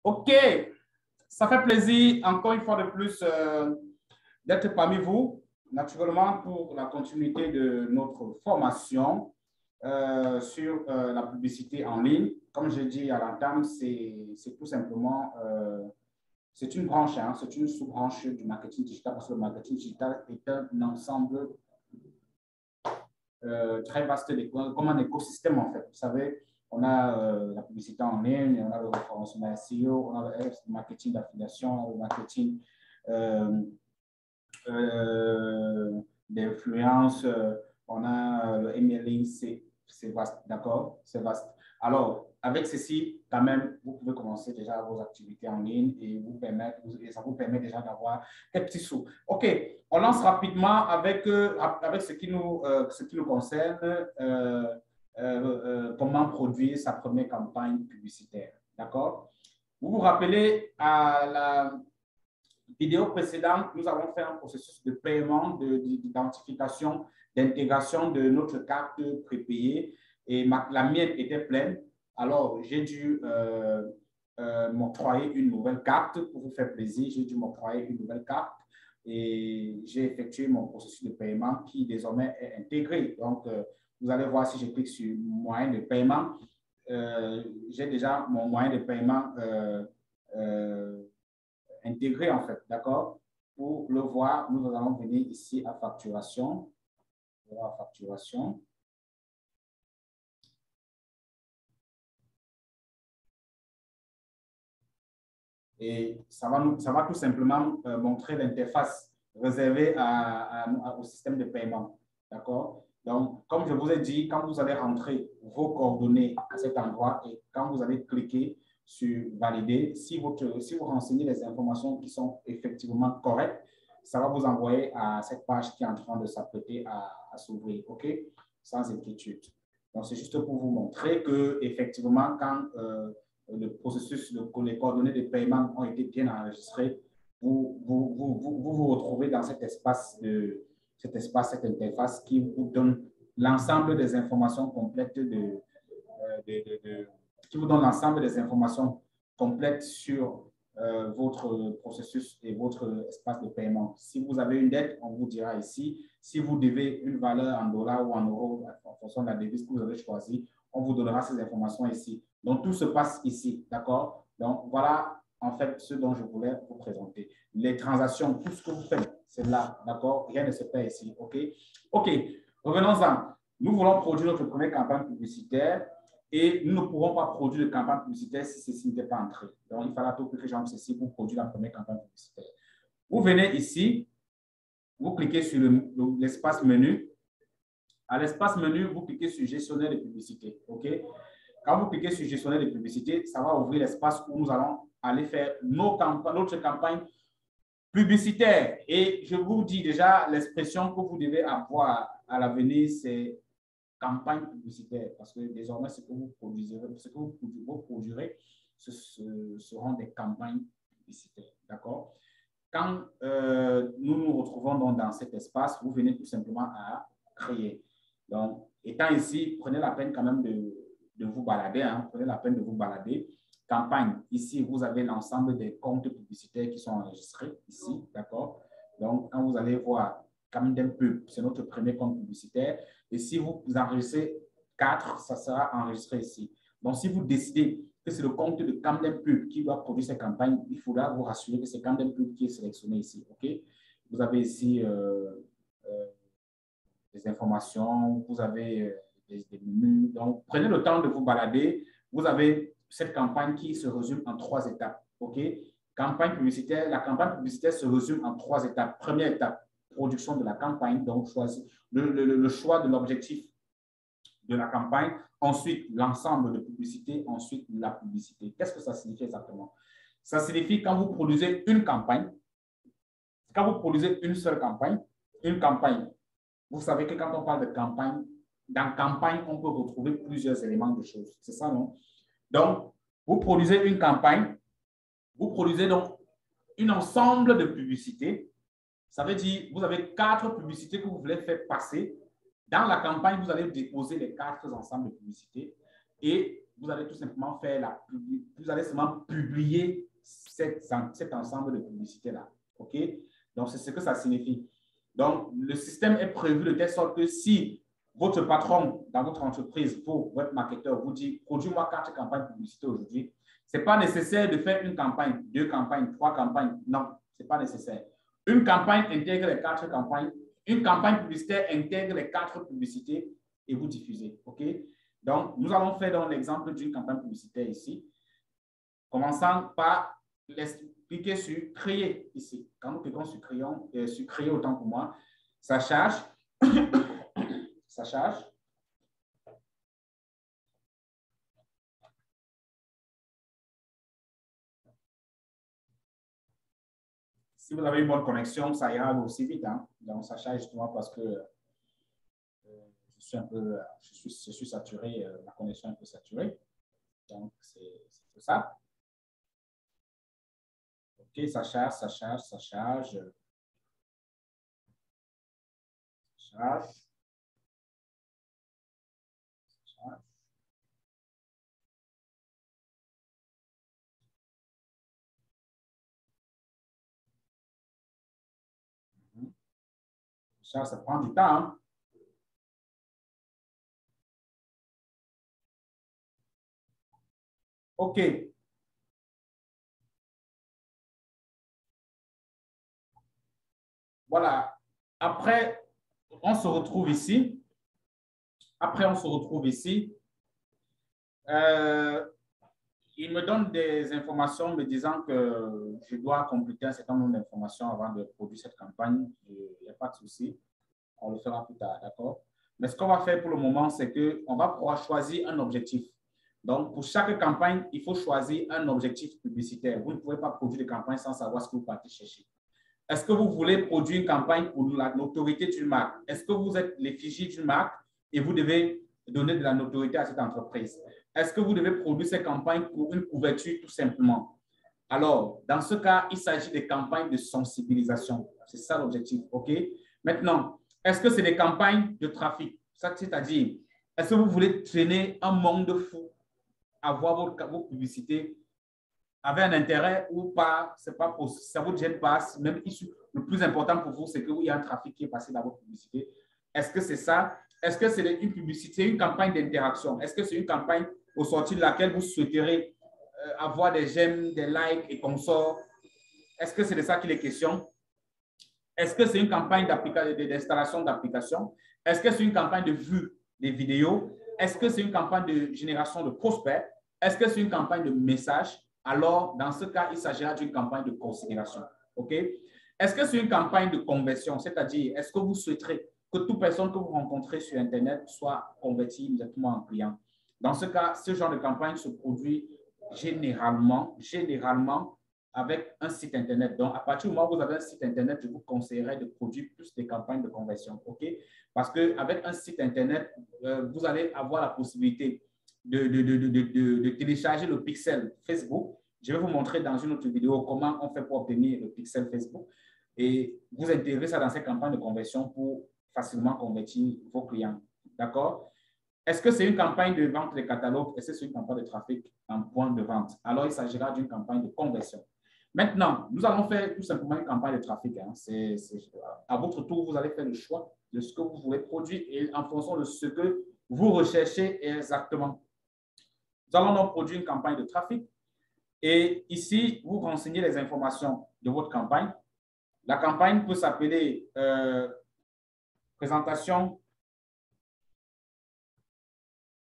OK, ça fait plaisir encore une fois de plus d'être parmi vous, naturellement pour la continuité de notre formation sur la publicité en ligne. Comme j'ai dit à l'entame, c'est tout simplement, c'est une branche, hein, c'est une sous-branche du marketing digital parce que le marketing digital est un ensemble très vaste, comme un écosystème en fait. Vous savez, on a la publicité en ligne, on a le référencement SEO, on a le marketing d'affiliation, le marketing d'influence, on a le emailing, c'est vaste, d'accord? C'est vaste. Alors, avec ceci, quand même, vous pouvez commencer déjà vos activités en ligne et ça vous permet déjà d'avoir quelques petits sous. OK, on lance rapidement avec ce qui nous concerne, comment produire sa première campagne publicitaire, d'accord? Vous vous rappelez à la vidéo précédente, nous avons fait un processus de paiement, d'identification, d'intégration de notre carte prépayée et la mienne était pleine. Alors, j'ai dû m'octroyer une nouvelle carte pour vous faire plaisir. J'ai dû m'octroyer une nouvelle carte et j'ai effectué mon processus de paiement qui désormais est intégré. Donc, vous allez voir si je clique sur moyen de paiement. J'ai déjà mon moyen de paiement intégré en fait, d'accord? Pour le voir, nous allons venir ici à facturation. Voilà, facturation. Et ça va tout simplement montrer l'interface réservée au système de paiement, d'accord? Donc, comme je vous ai dit, quand vous allez rentrer vos coordonnées à cet endroit et quand vous allez cliquer sur valider, si vous renseignez les informations qui sont effectivement correctes, ça va vous envoyer à cette page qui est en train de s'apprêter à s'ouvrir, OK? Sans inquiétude. Donc, c'est juste pour vous montrer que effectivement, quand le processus, les coordonnées de paiement ont été bien enregistrées, vous retrouvez dans cet espace, cette interface qui vous donne l'ensemble des informations complètes qui vous donne l'ensemble des informations complètes sur votre processus et votre espace de paiement. Si vous avez une dette, on vous dira ici. Si vous devez une valeur en dollars ou en euros, en fonction de la devise que vous avez choisie, on vous donnera ces informations ici. Donc, tout se passe ici, d'accord? Donc, voilà en fait ce dont je voulais vous présenter. Les transactions, tout ce que vous faites, c'est là, d'accord? Rien ne se fait ici, OK? OK, revenons-en. Nous voulons produire notre première campagne publicitaire et nous ne pourrons pas produire de campagne publicitaire si ceci n'était pas entré. Donc, il fallait tout que j'entre ceci pour produire la première campagne publicitaire. Vous venez ici, vous cliquez sur l'espace menu. À l'espace menu, vous cliquez sur gestionnaire de publicité, OK? Quand vous cliquez sur gestionnaire de publicité, ça va ouvrir l'espace où nous allons aller faire notre campagne publicitaire. Et je vous dis déjà, l'expression que vous devez avoir à l'avenir, c'est campagne publicitaire, parce que désormais, ce que vous produirez, ce seront des campagnes publicitaires, d'accord? Quand nous nous retrouvons donc dans cet espace, vous venez tout simplement à créer. Donc, étant ici, prenez la peine quand même de vous balader, hein, prenez la peine de vous balader. Campagne, ici, vous avez l'ensemble des comptes publicitaires qui sont enregistrés, ici, d'accord? Donc, quand vous allez voir Camden Pub, c'est notre premier compte publicitaire. Et si vous enregistrez 4, ça sera enregistré ici. Donc, si vous décidez que c'est le compte de Camden Pub qui doit produire ces campagnes, il faudra vous rassurer que c'est Camden Pub qui est sélectionné ici. OK? Vous avez ici des informations, vous avez des menus. Donc, prenez le temps de vous balader. Vous avez cette campagne qui se résume en 3 étapes. OK? Campagne publicitaire. La campagne publicitaire se résume en 3 étapes. Première étape, production de la campagne, donc le choix de l'objectif de la campagne, ensuite l'ensemble de publicité, ensuite la publicité. Qu'est-ce que ça signifie exactement? Ça signifie quand vous produisez une campagne, quand vous produisez une seule campagne, vous savez que quand on parle de campagne, dans campagne, on peut retrouver plusieurs éléments de choses. C'est ça, non? Donc, vous produisez une campagne, vous produisez donc un ensemble de publicités. Ça veut dire, vous avez 4 publicités que vous voulez faire passer. Dans la campagne, vous allez déposer les 4 ensembles de publicités et vous allez tout simplement vous allez seulement publier cet ensemble de publicités-là. OK? Donc, c'est ce que ça signifie. Donc, le système est prévu de telle sorte que si votre patron dans votre entreprise, votre marketeur, vous dit, produis-moi 4 campagnes de publicité aujourd'hui, ce n'est pas nécessaire de faire une campagne, 2 campagnes, 3 campagnes. Non, ce n'est pas nécessaire. Une campagne intègre les 4 campagnes. Une campagne publicitaire intègre les 4 publicités et vous diffusez. OK? Donc, nous allons faire donc l'exemple d'une campagne publicitaire ici, commençant par cliquer sur créer ici. Quand nous cliquons sur créer autant pour moi, ça charge. Ça charge. Si vous avez une bonne connexion, ça ira aussi vite. Hein? Donc, ça charge justement parce que je suis saturé, la connexion est un peu saturée. Donc, c'est ça. OK, ça charge, ça charge, ça charge. Ça charge. Ça charge. Ça prend du temps. Hein? OK. Voilà. Après, on se retrouve ici. Il me donne des informations me disant que je dois compléter un certain nombre d'informations avant de produire cette campagne. Il n'y a pas de souci. On le fera plus tard, d'accord? Mais ce qu'on va faire pour le moment, c'est qu'on va pouvoir choisir un objectif. Donc, pour chaque campagne, il faut choisir un objectif publicitaire. Vous ne pouvez pas produire des campagnes sans savoir ce que vous partez chercher. Est-ce que vous voulez produire une campagne pour la notoriété d'une marque? Est-ce que vous êtes l'effigie d'une marque et vous devez donner de la notoriété à cette entreprise? Est-ce que vous devez produire ces campagnes pour une couverture tout simplement? Alors, dans ce cas, il s'agit de campagnes de sensibilisation. C'est ça l'objectif, OK? Maintenant, est-ce que c'est des campagnes de trafic? C'est-à-dire, est-ce que vous voulez traîner un monde fou à voir vos publicités avec un intérêt ou pas? C'est pas pour, ça ne vous gêne pas. Même le plus important pour vous, c'est qu'il y a un trafic qui est passé dans votre publicité. Est-ce que c'est ça? Est-ce que c'est une publicité, une campagne d'interaction? Est-ce que c'est une campagne au sortir de laquelle vous souhaiterez avoir des j'aime, des likes et consorts? Est-ce que c'est de ça qu'il est question? Est-ce que c'est une campagne d'installation d'applications? Est-ce que c'est une campagne de vue des vidéos? Est-ce que c'est une campagne de génération de prospects? Est-ce que c'est une campagne de messages? Alors, dans ce cas, il s'agira d'une campagne de considération. OK? Est-ce que c'est une campagne de conversion? C'est-à-dire, est-ce que vous souhaiterez que toute personne que vous rencontrez sur Internet soit convertie immédiatement en client? Dans ce cas, ce genre de campagne se produit généralement avec un site Internet. Donc, à partir du moment où vous avez un site Internet, je vous conseillerais de produire plus de campagnes de conversion. OK? Parce qu'avec un site Internet, vous allez avoir la possibilité de télécharger le pixel Facebook. Je vais vous montrer dans une autre vidéo comment on fait pour obtenir le pixel Facebook. Et vous intégrez ça dans ces campagnes de conversion pour facilement convertir vos clients. D'accord? Est-ce que c'est une campagne de vente de catalogue? Est-ce que c'est une campagne de trafic en point de vente? Alors, il s'agira d'une campagne de conversion. Maintenant, nous allons faire tout simplement une campagne de trafic. Hein. À votre tour, vous allez faire le choix de ce que vous voulez produire et en fonction de ce que vous recherchez exactement. Nous allons donc produire une campagne de trafic. Et ici, vous renseignez les informations de votre campagne. La campagne peut s'appeler présentation.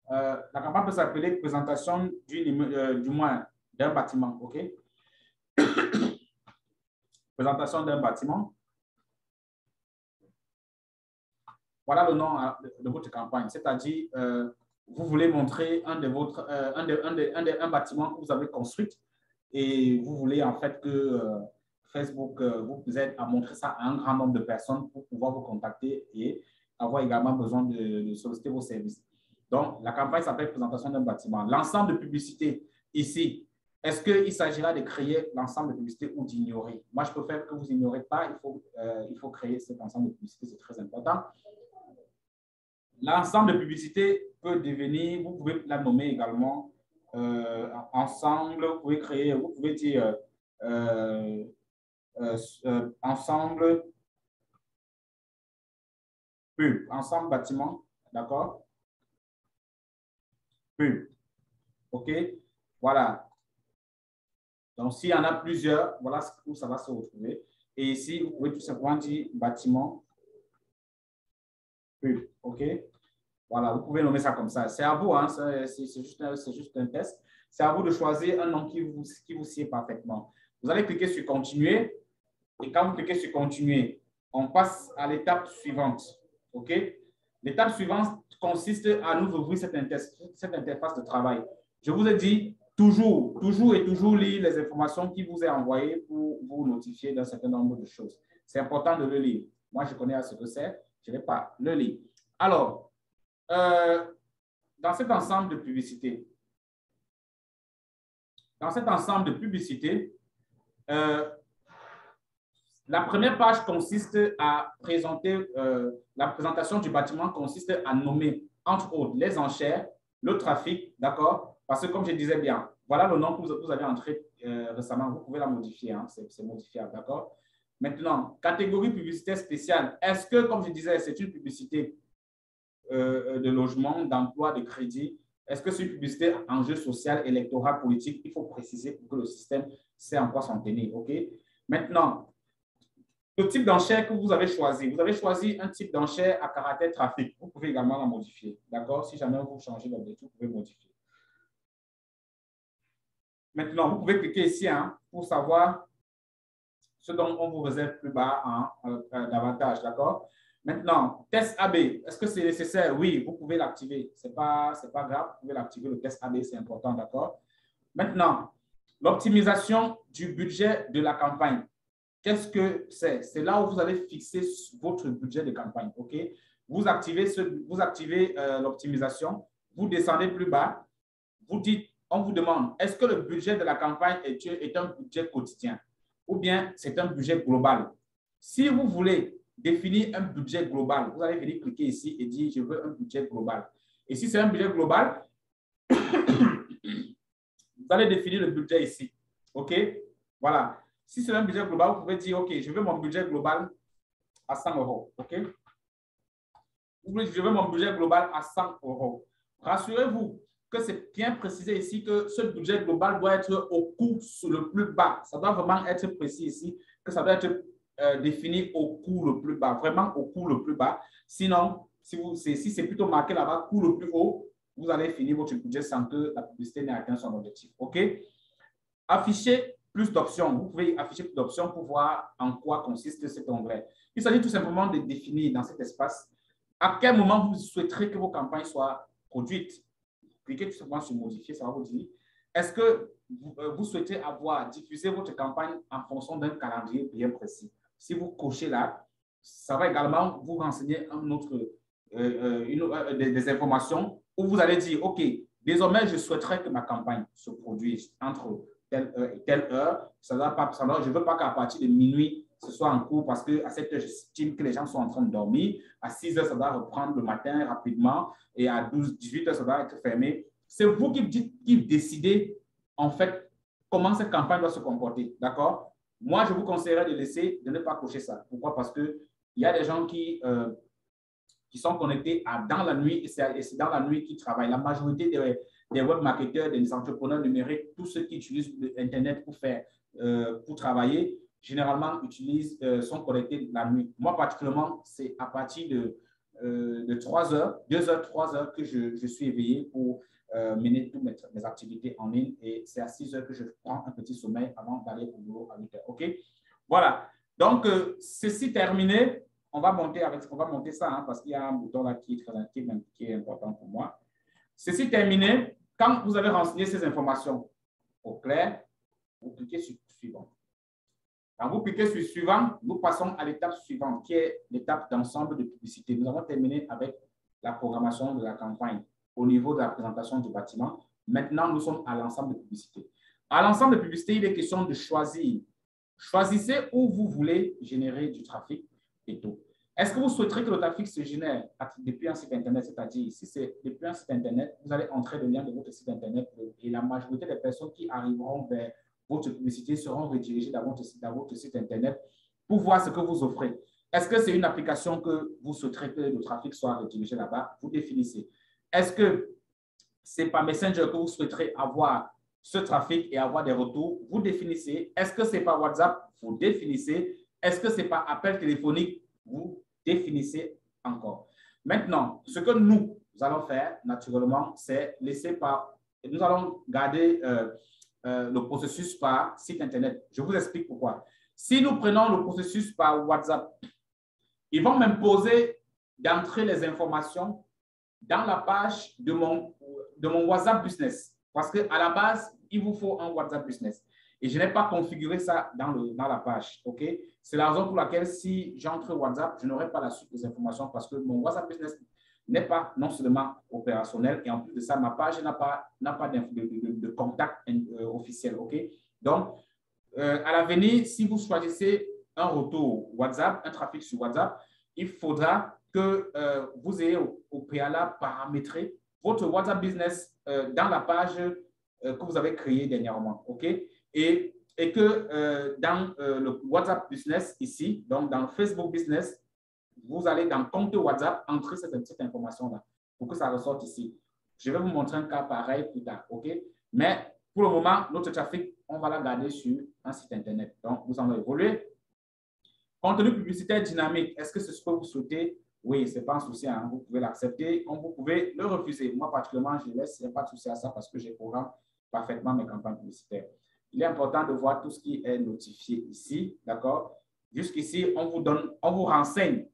La campagne peut s'appeler présentation du moins d'un bâtiment. OK? Présentation d'un bâtiment. Voilà le nom de votre campagne. C'est-à-dire, vous voulez montrer un bâtiment que vous avez construit et vous voulez en fait que Facebook vous aide à montrer ça à un grand nombre de personnes pour pouvoir vous contacter et avoir également besoin de solliciter vos services. Donc, la campagne s'appelle présentation d'un bâtiment. L'ensemble de publicités ici, est-ce qu'il s'agira de créer l'ensemble de publicités ou d'ignorer? Moi, je préfère que vous n'ignorez pas. Il faut créer cet ensemble de publicités, c'est très important. L'ensemble de publicités peut devenir, vous pouvez la nommer également ensemble, vous pouvez créer, vous pouvez dire ensemble pub, ensemble bâtiment, d'accord? Pub, OK? Voilà. Donc, s'il y en a plusieurs, voilà où ça va se retrouver. Et ici, vous pouvez tout simplement dire bâtiment pub, OK? Voilà, vous pouvez nommer ça comme ça. C'est à vous, hein, c'est juste un test. C'est à vous de choisir un nom qui vous sied parfaitement. Vous allez cliquer sur continuer. Et quand vous cliquez sur continuer, on passe à l'étape suivante. OK? L'étape suivante consiste à nous ouvrir cette interface de travail. Je vous ai dit toujours lire les informations qui vous est envoyées pour vous notifier d'un certain nombre de choses. C'est important de le lire. Moi, je connais à ce que c'est. Je ne vais pas le lire. Alors, dans cet ensemble de publicités, la première page consiste à présenter, la présentation du bâtiment consiste à nommer, entre autres, les enchères, le trafic, d'accord? Parce que comme je disais bien, voilà le nom que vous avez entré récemment, vous pouvez la modifier, hein, c'est modifiable, d'accord? Maintenant, catégorie publicitaire spéciale. Est-ce que, comme je disais, c'est une publicité de logement, d'emploi, de crédit? Est-ce que c'est une publicité enjeu social, électoral, politique? Il faut préciser pour que le système sait en quoi s'en tenir, OK? Maintenant, le type d'enchère que vous avez choisi un type d'enchère à caractère trafic. Vous pouvez également la modifier. D'accord? Si jamais vous changez d'objectif, vous pouvez modifier. Maintenant, vous pouvez cliquer ici hein, pour savoir ce dont on vous réserve plus bas davantage. D'accord? Maintenant, test AB, est-ce que c'est nécessaire? Oui, vous pouvez l'activer. Ce n'est pas grave, vous pouvez l'activer. Le test AB, c'est important. D'accord? Maintenant, l'optimisation du budget de la campagne. Qu'est-ce que c'est? C'est là où vous allez fixer votre budget de campagne. OK? Vous activez l'optimisation, vous descendez plus bas, vous dites, on vous demande, est-ce que le budget de la campagne est un budget quotidien ou bien c'est un budget global? Si vous voulez définir un budget global, vous allez venir cliquer ici et dire, je veux un budget global. Et si c'est un budget global, vous allez définir le budget ici. OK? Voilà. Si c'est un budget global, vous pouvez dire, OK, je veux mon budget global à 100 euros. OK? Je veux mon budget global à 100 euros. Rassurez-vous que c'est bien précisé ici que ce budget global doit être au coût le plus bas. Ça doit vraiment être précis ici, que ça doit être défini au coût le plus bas, vraiment au coût le plus bas. Sinon, si c'est plutôt marqué là-bas, coût le plus haut, vous allez finir votre budget sans que la publicité n'ait atteint son objectif. OK? Afficher plus d'options. Vous pouvez afficher plus d'options pour voir en quoi consiste cet onglet. Il s'agit tout simplement de définir dans cet espace à quel moment vous souhaiterez que vos campagnes soient produites. Cliquez tout simplement sur modifier, ça va vous dire. Est-ce que vous souhaitez diffuser votre campagne en fonction d'un calendrier bien précis? Si vous cochez là, ça va également vous renseigner des informations où vous allez dire, OK, désormais, je souhaiterais que ma campagne se produise entre telle heure et telle heure. Je ne veux pas qu'à partir de minuit, ce soit en cours parce qu'à cette heure, j'estime que les gens sont en train de dormir. À 6 heures, ça va reprendre le matin rapidement et à 18 heures, ça va être fermé. C'est vous qui décidez, en fait, comment cette campagne doit se comporter. D'accord? Moi, je vous conseillerais de ne pas cocher ça. Pourquoi? Parce qu'il y a des gens qui sont connectés dans la nuit et c'est dans la nuit qu'ils travaillent. La majorité des web marketeurs, des entrepreneurs numériques, tous ceux qui utilisent Internet pour travailler, généralement sont connectés la nuit. Moi, particulièrement, c'est à partir de 3 heures, 2 heures, 3 heures que je suis éveillé pour mener toutes mes activités en ligne et c'est à 6 heures que je prends un petit sommeil avant d'aller au boulot à 8 heures. OK? Voilà. Donc, ceci terminé. On va monter ça hein, parce qu'il y a un bouton là qui est important pour moi. Ceci terminé, quand vous avez renseigné ces informations au clair, vous cliquez sur suivant. Quand vous cliquez sur suivant, nous passons à l'étape suivante qui est l'étape d'ensemble de publicité. Nous avons terminé avec la programmation de la campagne au niveau de la présentation du bâtiment. Maintenant, nous sommes à l'ensemble de publicité. À l'ensemble de publicité, il est question de choisir. Choisissez où vous voulez générer du trafic et tout. Est-ce que vous souhaiterez que le trafic se génère depuis un site Internet, c'est-à-dire, si c'est depuis un site Internet, vous allez entrer le lien de votre site Internet et la majorité des personnes qui arriveront vers votre publicité seront redirigées dans votre site Internet pour voir ce que vous offrez. Est-ce que c'est une application que vous souhaiterez que le trafic soit redirigé là-bas? Vous définissez. Est-ce que c'est par Messenger que vous souhaiterez avoir ce trafic et avoir des retours? Vous définissez. Est-ce que c'est par WhatsApp? Vous définissez. Est-ce que c'est par appel téléphonique? Vous définissez encore. Maintenant, ce que nous allons faire, naturellement, c'est laisser par... Nous allons garder le processus par site Internet. Je vous explique pourquoi. Si nous prenons le processus par WhatsApp, ils vont m'imposer d'entrer les informations dans la page de mon WhatsApp Business. Parce qu'à la base, il vous faut un WhatsApp Business. Et je n'ai pas configuré ça dans la page. Okay? C'est la raison pour laquelle si j'entre WhatsApp, je n'aurai pas la suite des informations parce que mon WhatsApp Business n'est pas non seulement opérationnel et en plus de ça, ma page n'a pas de contact officiel. Okay? Donc, à l'avenir, si vous choisissez un retour WhatsApp, un trafic sur WhatsApp, il faudra que vous ayez au préalable paramétré votre WhatsApp Business dans la page que vous avez créée dernièrement. OK? Et que dans le WhatsApp Business ici, donc dans Facebook Business, vous allez dans compte WhatsApp entrer cette information-là pour que ça ressorte ici. Je vais vous montrer un cas pareil plus tard. OK? Mais pour le moment, notre trafic, on va la garder sur un site Internet. Donc, nous allons évoluer. Contenu publicitaire dynamique, est-ce que c'est ce que vous souhaitez? Oui, ce n'est pas un souci. Hein. Vous pouvez l'accepter comme vous pouvez le refuser. Moi, particulièrement, je laisse. Il n'y a pas de souci à ça parce que j'ai programme parfaitement mes campagnes publicitaires. Il est important de voir tout ce qui est notifié ici. D'accord? Jusqu'ici, on vous renseigne.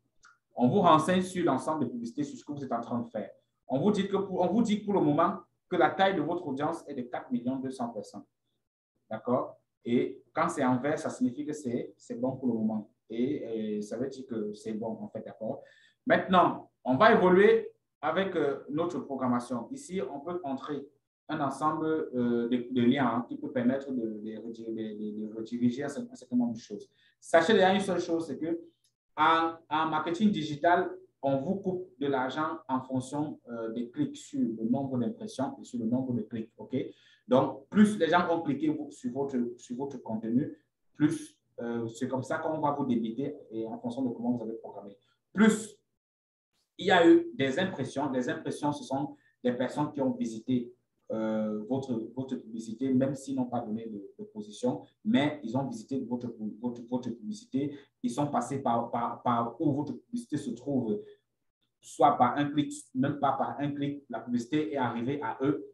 On vous renseigne sur l'ensemble des publicités, sur ce que vous êtes en train de faire. On vous dit pour le moment que la taille de votre audience est de 4 200 000 personnes. D'accord? Et quand c'est en vert, ça signifie que c'est bon pour le moment. Et ça veut dire que c'est bon, en fait, d'accord? Maintenant, on va évoluer avec notre programmation. Ici, on peut entrer un ensemble de liens hein, qui peut permettre de rediriger un certain nombre de choses. Sachez déjà une seule chose, c'est que en marketing digital, on vous coupe de l'argent en fonction des clics sur le nombre d'impressions et sur le nombre de clics. OK? Donc, plus les gens vont cliquer sur votre contenu, plus c'est comme ça qu'on va vous débiter et en fonction de comment vous avez programmé. Plus il y a eu des impressions. Des impressions, ce sont des personnes qui ont visité votre publicité, même s'ils n'ont pas donné de position, mais ils ont visité votre publicité. Ils sont passés par où votre publicité se trouve, soit par un clic, même pas par un clic. La publicité est arrivée à eux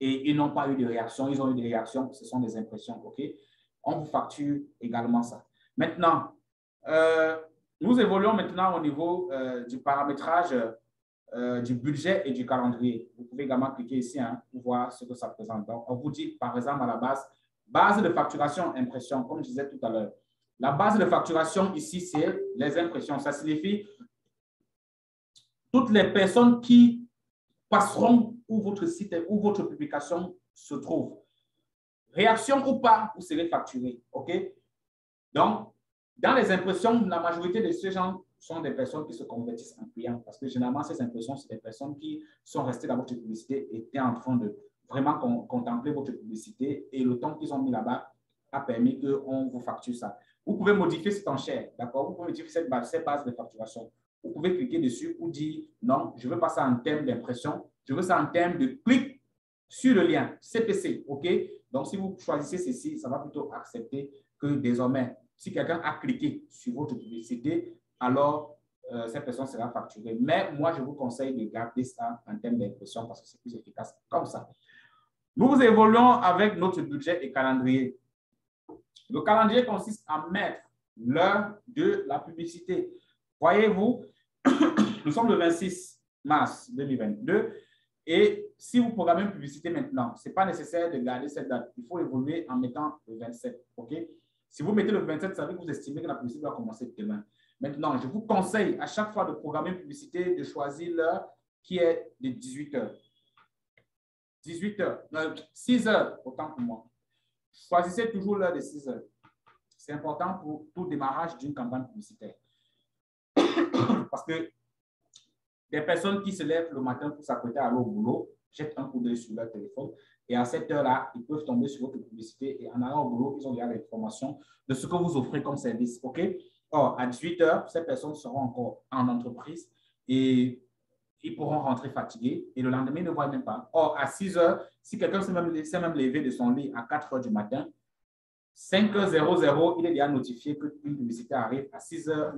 et ils n'ont pas eu de réaction. Ils ont eu des réactions, ce sont des impressions. OK? On vous facture également ça. Maintenant, nous évoluons maintenant au niveau du paramétrage du budget et du calendrier. Vous pouvez également cliquer ici hein, pour voir ce que ça présente. Donc, on vous dit, par exemple, à la base de facturation, impression, comme je disais tout à l'heure. La base de facturation ici, c'est les impressions. Ça signifie toutes les personnes qui passeront où votre site ou votre publication se trouve. Réaction ou pas, vous serez facturé. OK? Donc, dans les impressions, la majorité de ces gens sont des personnes qui se convertissent en clients parce que généralement, ces impressions, c'est des personnes qui sont restées dans votre publicité et étaient en train de vraiment contempler votre publicité et le temps qu'ils ont mis là-bas a permis qu'on vous facture ça. Vous pouvez modifier cette enchère, d'accord? Vous pouvez modifier cette base de facturation. Vous pouvez cliquer dessus pour dire non, je ne veux pas ça en termes d'impression, je veux ça en termes de clic sur le lien CPC, OK? Donc, si vous choisissez ceci, ça va plutôt accepter que désormais, si quelqu'un a cliqué sur votre publicité, alors cette personne sera facturée. Mais moi, je vous conseille de garder ça en termes d'impression parce que c'est plus efficace comme ça. Nous évoluons avec notre budget et calendrier. Le calendrier consiste à mettre l'heure de la publicité. Voyez-vous, nous sommes le 26 mars 2022 et si vous programmez une publicité maintenant, ce n'est pas nécessaire de garder cette date. Il faut évoluer en mettant le 27. OK? Si vous mettez le 27, ça veut dire que vous estimez que la publicité va commencer demain. Maintenant, je vous conseille à chaque fois de programmer une publicité, de choisir l'heure qui est de 18 h. 18 h, 6 h, autant pour moi. Choisissez toujours l'heure de 6 h. C'est important pour tout démarrage d'une campagne publicitaire. Parce que des personnes qui se lèvent le matin pour s'apprêter à aller au boulot, jettent un coup d'œil sur leur téléphone et à cette heure-là, ils peuvent tomber sur votre publicité et en allant au boulot, ils ont déjà l'information de ce que vous offrez comme service. OK? Or, à 18 heures, ces personnes seront encore en entreprise et ils pourront rentrer fatigués et le lendemain, ils ne voient même pas. Or, à 6 heures, si quelqu'un s'est même levé de son lit à 4 heures du matin, 5h00, il est déjà notifié qu'une publicité arrive. À 6 heures,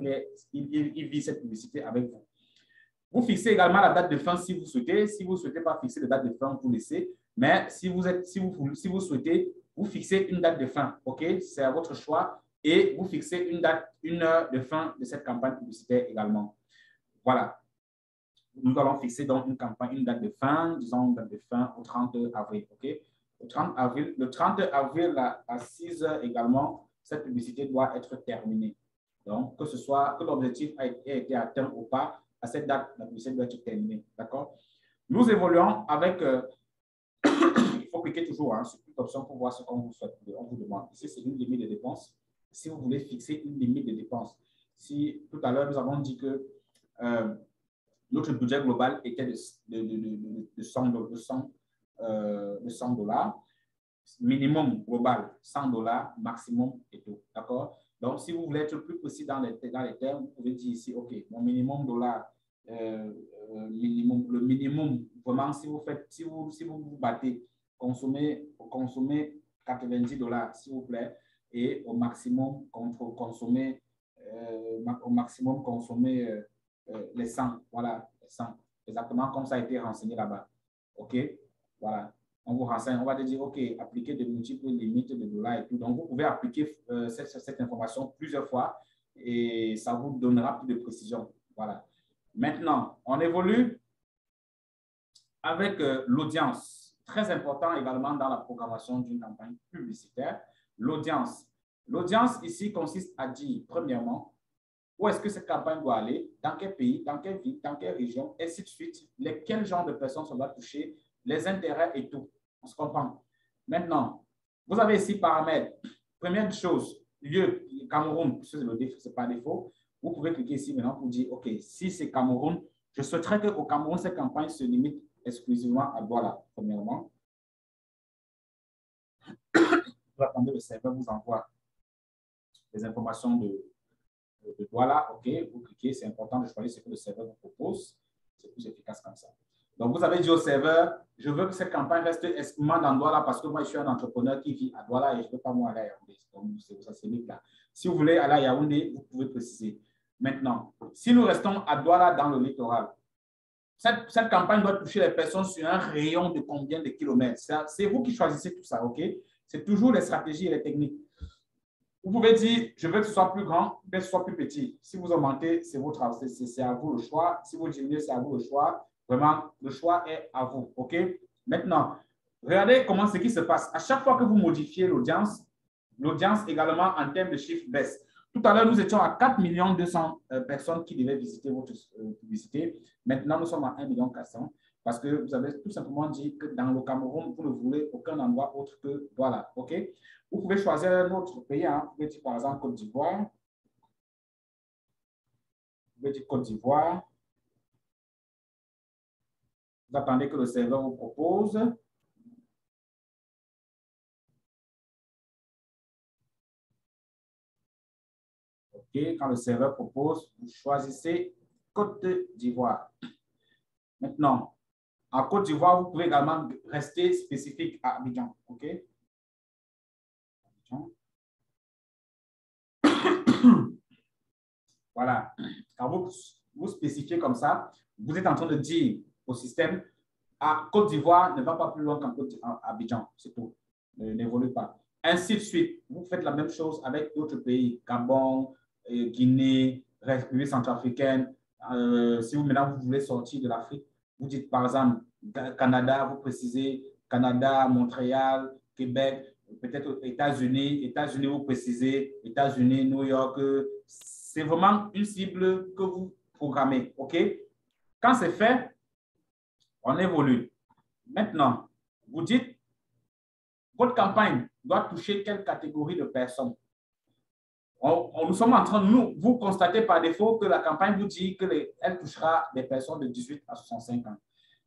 il vit cette publicité avec vous. Vous fixez également la date de fin si vous souhaitez. Si vous ne souhaitez pas fixer de date de fin, vous laissez. Mais si vous souhaitez, vous fixez une date de fin. OK? C'est à votre choix. Et vous fixez une heure de fin de cette campagne publicitaire également. Voilà. Nous allons fixer donc une date de fin, disons une date de fin au 30 avril. OK? Le 30 avril à 6 heures également, cette publicité doit être terminée. Donc, que l'objectif ait été atteint ou pas, à cette date, la publicité doit être terminée. D'accord? Nous évoluons avec, il faut cliquer toujours sur toute option pour voir ce qu'on vous demande. Ici, c'est une limite de dépenses. Si vous voulez fixer une limite de dépenses, si tout à l'heure, nous avons dit que notre budget global était de 100 $, minimum global $100, maximum et tout. D'accord? Donc, si vous voulez être plus précis dans les termes, vous pouvez dire ici, OK, mon minimum dollar, le minimum, vraiment, si vous vous battez, consommez $90, s'il vous plaît, et au maximum, consommer les 100. Voilà, les 100. Exactement comme ça a été renseigné là-bas. OK? Voilà. On vous renseigne, on va te dire, OK, appliquer de multiples limites de dollars et tout. Donc, vous pouvez appliquer cette information plusieurs fois et ça vous donnera plus de précision. Voilà. Maintenant, on évolue avec l'audience. Très important également dans la programmation d'une campagne publicitaire, l'audience. L'audience ici consiste à dire, premièrement, où est-ce que cette campagne doit aller, dans quel pays, dans quelle ville, dans quelle région, et ainsi de suite, quel genre de personnes ça doit toucher, les intérêts et tout. On se comprend. Maintenant, vous avez ici paramètres. Première chose, lieu, Cameroun, ce n'est pas défaut. Vous pouvez cliquer ici maintenant pour dire, OK, si c'est Cameroun, je souhaiterais qu'au Cameroun, cette campagne se limite exclusivement à Douala, premièrement. Vous attendez, le serveur vous envoie les informations de Douala. OK, vous cliquez, c'est important de choisir ce que le serveur vous propose. C'est plus efficace comme ça. Donc, vous avez dit au serveur, je veux que cette campagne reste exclusivement dans Douala parce que moi, je suis un entrepreneur qui vit à Douala et je ne veux pas moi aller à Yaoundé. Donc, ça c'est là. Si vous voulez aller à Yaoundé, vous pouvez préciser. Maintenant, si nous restons à Douala dans le littoral, cette campagne doit toucher les personnes sur un rayon de combien de kilomètres? C'est vous qui choisissez tout ça, OK? C'est toujours les stratégies et les techniques. Vous pouvez dire, je veux que ce soit plus grand, que ce soit plus petit. Si vous augmentez, c'est à vous le choix. Si vous diminuez, c'est à vous le choix. Vraiment, le choix est à vous, OK? Maintenant, regardez comment ce qui se passe. À chaque fois que vous modifiez l'audience également en termes de chiffre baisse. Tout à l'heure, nous étions à 4 200 000 personnes qui devaient visiter votre publicité. Maintenant, nous sommes à 1 400 000 parce que vous avez tout simplement dit que dans le Cameroun, vous ne voulez aucun endroit autre que voilà. OK? Vous pouvez choisir un autre pays. Vous pouvez dire par exemple Côte d'Ivoire. Vous pouvez dire Côte d'Ivoire. Vous attendez que le serveur vous propose. OK, quand le serveur propose, vous choisissez Côte d'Ivoire. Maintenant, en Côte d'Ivoire, vous pouvez également rester spécifique à Abidjan. OK? Abidjan. Voilà. Quand vous spécifiez comme ça, vous êtes en train de dire au système, à Côte d'Ivoire ne va pas plus loin qu'en Abidjan. C'est tout. N'évolue pas. Ainsi de suite. Vous faites la même chose avec d'autres pays. Gabon, Guinée, République centrafricaine. Si maintenant vous voulez sortir de l'Afrique, vous dites par exemple Canada, vous précisez Canada, Montréal, Québec, peut-être États-Unis. États-Unis, vous précisez États-Unis, New York. C'est vraiment une cible que vous programmez. OK? Quand c'est fait, on évolue. Maintenant, vous dites, votre campagne doit toucher quelle catégorie de personnes? Nous sommes en train, vous constatez par défaut que la campagne vous dit qu'elle touchera des personnes de 18 à 65 ans.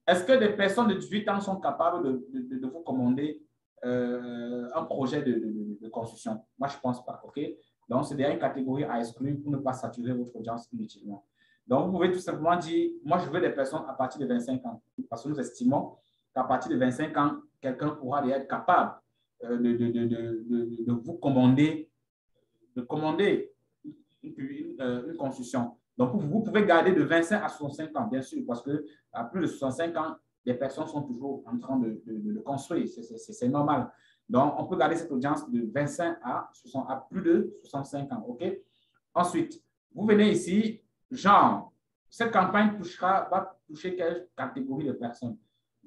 Est-ce que des personnes de 18 ans sont capables de vous commander un projet de construction? Moi, je ne pense pas. OK? Donc, c'est déjà une catégorie à exclure pour ne pas saturer votre audience inutilement. Donc, vous pouvez tout simplement dire, moi, je veux des personnes à partir de 25 ans. Parce que nous estimons qu'à partir de 25 ans, quelqu'un pourra déjà être capable de vous commander, une construction. Donc, vous pouvez garder de 25 à 65 ans, bien sûr, parce qu'à plus de 65 ans, les personnes sont toujours en train de construire. C'est normal. Donc, on peut garder cette audience de 25 à plus de 65 ans. OK? Ensuite, vous venez ici, genre, cette campagne va toucher quelle catégorie de personnes?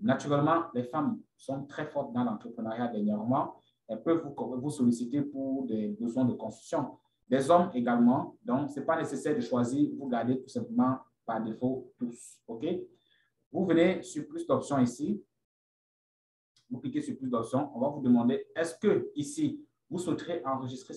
Naturellement, les femmes sont très fortes dans l'entrepreneuriat dernièrement. Elles peuvent vous solliciter pour des besoins de construction. Des hommes également. Donc, ce n'est pas nécessaire de choisir. Vous gardez tout simplement par défaut tous. OK? Vous venez sur plus d'options ici. Vous cliquez sur plus d'options. On va vous demander, est-ce que ici, vous souhaiterez enregistrer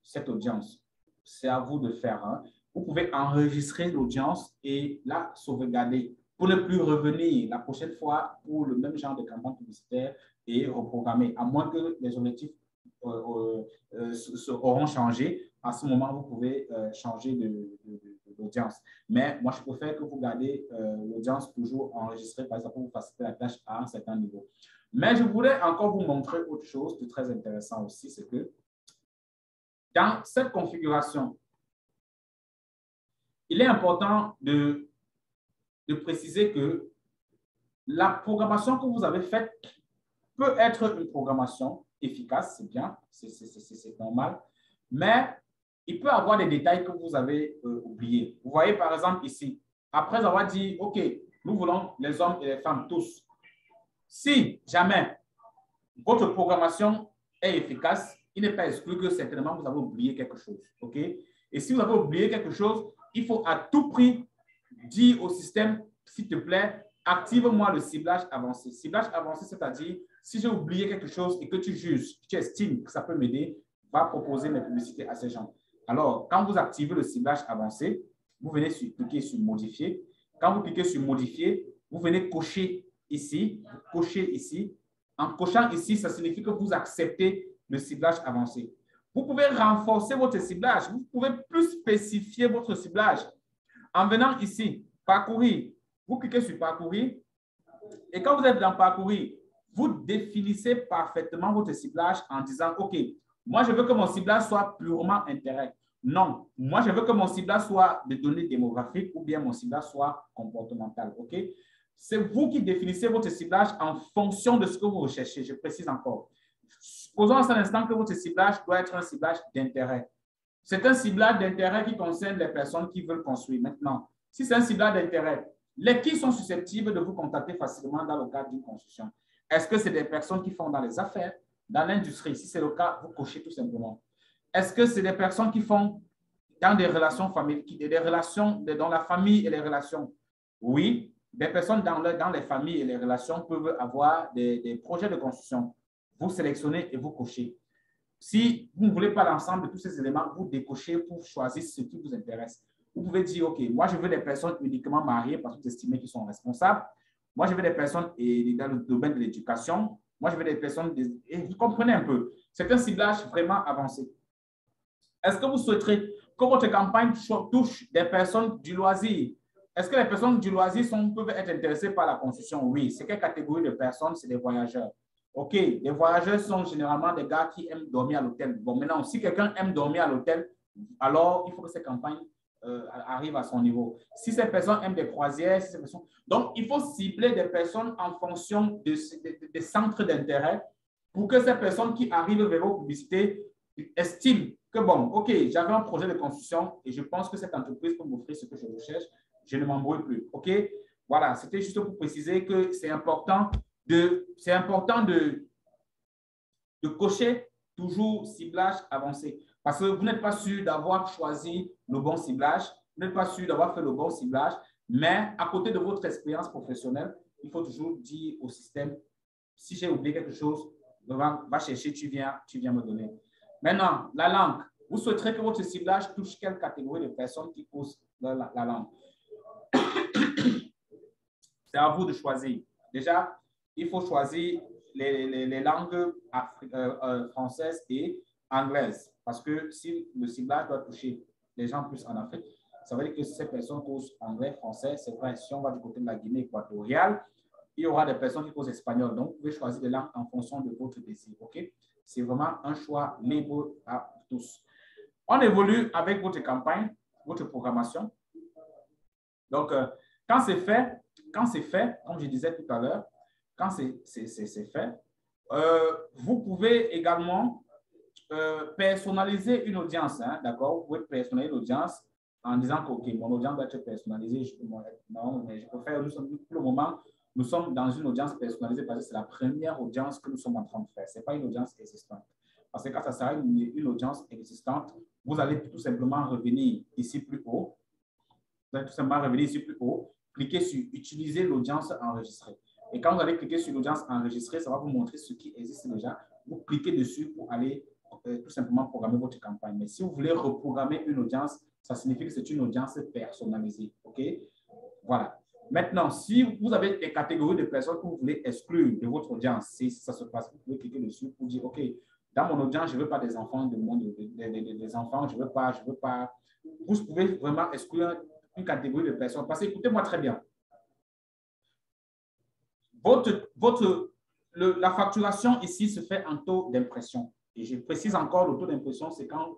cette audience? C'est à vous de faire. Hein? Vous pouvez enregistrer l'audience et la sauvegarder pour ne plus revenir la prochaine fois pour le même genre de campagne publicitaire et reprogrammer, à moins que les objectifs auront changé. À ce moment, vous pouvez changer d'audience. Mais moi, je préfère que vous gardez l'audience toujours enregistrée, par exemple, pour vous faciliter la tâche à un certain niveau. Mais je voulais encore vous montrer autre chose de très intéressant aussi, c'est que dans cette configuration, il est important de préciser que la programmation que vous avez faite peut être une programmation efficace, c'est bien, c'est normal, mais il peut y avoir des détails que vous avez oubliés. Vous voyez par exemple ici, après avoir dit, OK, nous voulons les hommes et les femmes tous. Si jamais votre programmation est efficace, il n'est pas exclu que certainement vous avez oublié quelque chose. OK? Et si vous avez oublié quelque chose, il faut à tout prix dire au système, s'il te plaît, active-moi le ciblage avancé. Ciblage avancé, c'est-à-dire, si j'ai oublié quelque chose et que tu juges, tu estimes que ça peut m'aider, va proposer mes publicités à ces gens. Alors, quand vous activez le ciblage avancé, vous venez cliquer sur modifier. Quand vous cliquez sur modifier, vous venez cocher ici, En cochant ici, ça signifie que vous acceptez le ciblage avancé. Vous pouvez renforcer votre ciblage. Vous pouvez plus spécifier votre ciblage. En venant ici, parcourir, vous cliquez sur parcourir et quand vous êtes dans parcourir, vous définissez parfaitement votre ciblage en disant, OK, moi, je veux que mon ciblage soit purement intérêt. Non, moi, je veux que mon ciblage soit de données démographiques ou bien mon ciblage soit comportemental. OK? C'est vous qui définissez votre ciblage en fonction de ce que vous recherchez. Je précise encore. Supposons à cet instant que votre ciblage doit être un ciblage d'intérêt. C'est un ciblage d'intérêt qui concerne les personnes qui veulent construire. Maintenant, si c'est un ciblage d'intérêt, qui sont susceptibles de vous contacter facilement dans le cadre d'une construction? Est-ce que c'est des personnes qui font dans les affaires, dans l'industrie? Si c'est le cas, vous cochez tout simplement. Est-ce que c'est des personnes qui font dans des relations familiales, des relations dans la famille et les relations? Oui, des personnes dans les familles et les relations peuvent avoir des projets de construction. Vous sélectionnez et vous cochez. Si vous ne voulez pas l'ensemble de tous ces éléments, vous décochez pour choisir ce qui vous intéresse. Vous pouvez dire, OK, moi, je veux des personnes uniquement mariées parce que vous estimez qu'ils sont responsables. Moi, je veux des personnes dans le domaine de l'éducation. Moi, je veux des personnes… Et vous comprenez un peu. C'est un ciblage vraiment avancé. Est-ce que vous souhaiterez que votre campagne touche des personnes du loisir? Est-ce que les personnes du loisir peuvent être intéressées par la construction? Oui. C'est quelle catégorie de personnes? C'est des voyageurs. OK, les voyageurs sont généralement des gars qui aiment dormir à l'hôtel. Bon, maintenant, si quelqu'un aime dormir à l'hôtel, alors il faut que ces campagnes arrivent à son niveau. Si ces personnes aiment des croisières, donc il faut cibler des personnes en fonction des centres d'intérêt pour que ces personnes qui arrivent vers vos publicités estiment que, bon, OK, j'avais un projet de construction et je pense que cette entreprise peut m'offrir ce que je recherche, je ne m'embrouille plus. OK? Voilà, c'était juste pour préciser que c'est important de cocher toujours ciblage avancé. Parce que vous n'êtes pas sûr d'avoir choisi le bon ciblage, vous n'êtes pas sûr d'avoir fait le bon ciblage, mais à côté de votre expérience professionnelle, il faut toujours dire au système, si j'ai oublié quelque chose, va chercher, tu viens me donner. Maintenant, la langue. Vous souhaiterez que votre ciblage touche quelle catégorie de personnes qui causent la langue? C'est à vous de choisir. Déjà, il faut choisir les langues françaises et anglaises. Parce que si le ciblage doit toucher les gens plus en Afrique, ça veut dire que ces personnes causent anglais, français. C'est vrai, si on va du côté de la Guinée équatoriale, il y aura des personnes qui causent espagnol. Donc, vous pouvez choisir des langues en fonction de votre désir. OK? C'est vraiment un choix libre à tous. On évolue avec votre campagne, votre programmation. Donc, quand c'est fait, comme je disais tout à l'heure, quand c'est fait, vous pouvez également personnaliser une audience, hein, d'accord? Vous pouvez personnaliser l'audience en disant que, OK, mon audience doit être personnalisée. Non, mais je préfère, pour le moment, nous sommes dans une audience personnalisée parce que c'est la première audience que nous sommes en train de faire. Ce n'est pas une audience existante. Parce que quand ça sera une audience existante, vous allez tout simplement revenir ici plus haut. Vous allez tout simplement revenir ici plus haut, cliquez sur Utiliser l'audience enregistrée. Et quand vous allez cliquer sur l'audience enregistrée, ça va vous montrer ce qui existe déjà. Vous cliquez dessus pour aller tout simplement programmer votre campagne. Mais si vous voulez reprogrammer une audience, ça signifie que c'est une audience personnalisée. OK? Voilà. Maintenant, si vous avez des catégories de personnes que vous voulez exclure de votre audience, si ça se passe, vous pouvez cliquer dessus pour dire, OK, dans mon audience, je ne veux pas des enfants des enfants, je ne veux pas. Vous pouvez vraiment exclure une catégorie de personnes. Parce que, écoutez-moi très bien, la facturation ici se fait en taux d'impression. Et je précise encore, le taux d'impression, c'est quand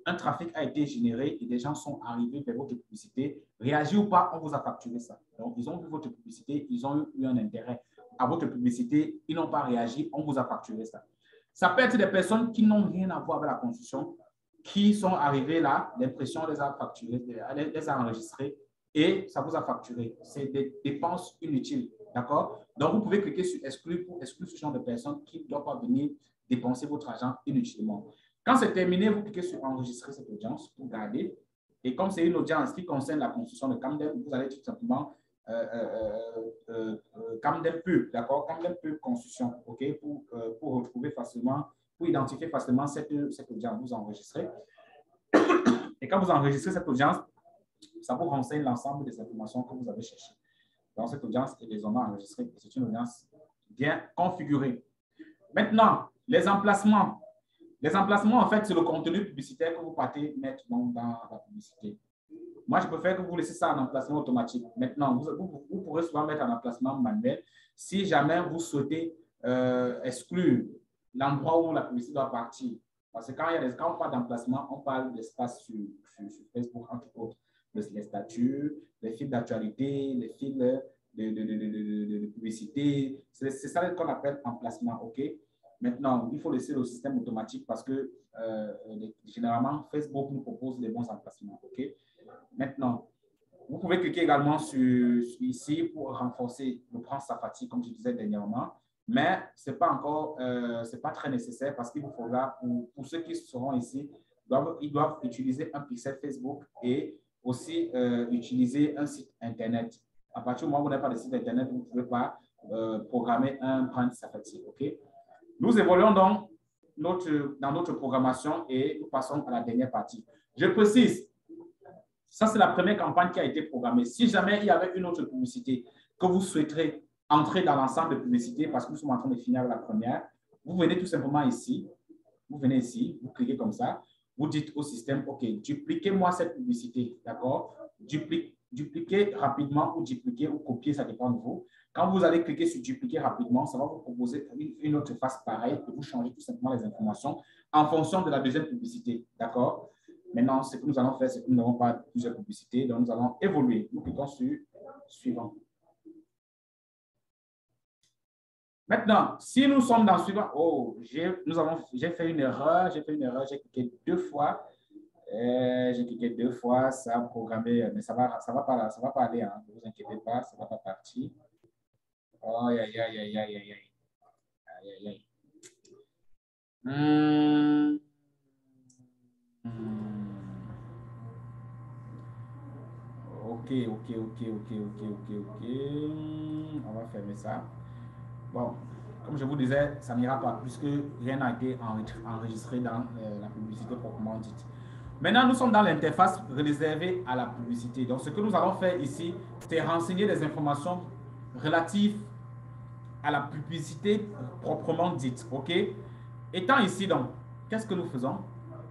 un trafic a été généré et des gens sont arrivés vers votre publicité. Réagir ou pas, on vous a facturé ça. Donc, ils ont vu votre publicité, ils ont eu un intérêt à votre publicité, ils n'ont pas réagi, on vous a facturé ça. Ça peut être des personnes qui n'ont rien à voir avec la construction, qui sont arrivées là, l'impression les a facturées, les a enregistrées et ça vous a facturé. C'est des dépenses inutiles. D'accord? Donc, vous pouvez cliquer sur exclure pour exclure ce genre de personnes qui ne doivent pas venir dépenser votre argent inutilement. Quand c'est terminé, vous cliquez sur enregistrer cette audience pour garder. Et comme c'est une audience qui concerne la construction de Camden, vous allez tout simplement Camden Pub, d'accord? Camden Pub Construction, OK? Pour retrouver facilement, pour identifier facilement cette audience. Vous enregistrez. Et quand vous enregistrez cette audience, ça vous renseigne l'ensemble des informations que vous avez cherchées. Donc, cette audience est désormais enregistrée. C'est une audience bien configurée. Maintenant, les emplacements. Les emplacements, en fait, c'est le contenu publicitaire que vous partez mettre dans la publicité. Moi, je préfère que vous laissez ça en emplacement automatique. Maintenant, vous pourrez souvent mettre en emplacement manuel si jamais vous souhaitez exclure l'endroit où la publicité doit partir. Parce que quand on parle d'emplacement, on parle d'espace sur Facebook, entre autres. Les statuts, les fils d'actualité, les fils de publicité. C'est ça qu'on appelle emplacement, OK? Maintenant, il faut laisser le système automatique parce que généralement, Facebook nous propose les bons emplacements. OK? Maintenant, vous pouvez cliquer également sur ici pour renforcer le prendre sa fatigue, comme je disais dernièrement. Mais ce n'est pas encore, c'est pas très nécessaire parce qu'il vous faudra, pour ceux qui seront ici, ils doivent utiliser un pixel Facebook et aussi utiliser un site Internet. À partir du moment où vous n'avez pas de site Internet, vous ne pouvez pas programmer un prendre sa fatigue. OK? Nous évoluons donc dans notre programmation et nous passons à la dernière partie. Je précise, ça c'est la première campagne qui a été programmée. Si jamais il y avait une autre publicité que vous souhaiterez entrer dans l'ensemble de publicités, parce que nous sommes en train de finir la première, vous venez tout simplement ici, vous venez ici, vous cliquez comme ça, vous dites au système, OK, dupliquez-moi cette publicité, d'accord? Dupliquez rapidement ou dupliquer ou copier, ça dépend de vous. Quand vous allez cliquer sur dupliquer rapidement, ça va vous proposer une autre face pareille et vous changez tout simplement les informations en fonction de la deuxième publicité. D'accord? Maintenant, ce que nous allons faire, c'est que nous n'avons pas plusieurs publicités, donc nous allons évoluer. Nous cliquons sur suivant. Maintenant, si nous sommes dans suivant, oh, j'ai fait une erreur, j'ai cliqué deux fois. Ça a programmé, mais ça va pas aller, hein, ne vous inquiétez pas, ça ne va pas partir. Oh, aïe, aïe, aïe, aïe, aïe, aïe, aïe, aïe, aïe. Ok. On va fermer ça. Bon, comme je vous disais, ça n'ira pas puisque rien n'a été enregistré dans la publicité proprement dite. Maintenant, nous sommes dans l'interface réservée à la publicité. Donc, ce que nous allons faire ici, c'est renseigner des informations relatives à la publicité proprement dite. OK? Étant ici, donc, qu'est-ce que nous faisons?